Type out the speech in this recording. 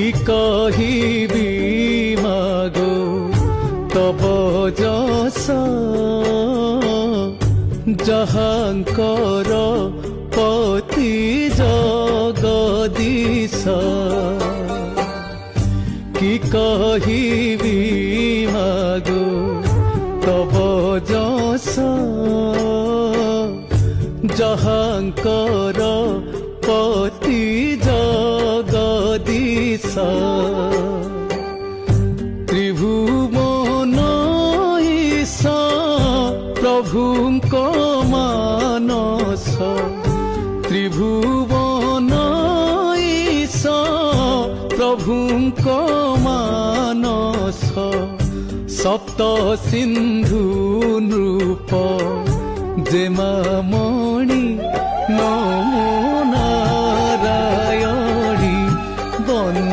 কি কহিবি মাগো তব যশ যাহাঙ্কর পতি জগদীশ কি কহিবি মাগো তব যশ যাহাঙ্কর পতি জগদীশ ত্রিভুবন ঈশ প্রভুঙ্ক মানস ত্রিভুবন ঈশ প্রভুঙ্ক মানস সপ্ত সিন্ধু নৃপ যেমামণি নমো নারায়ণ।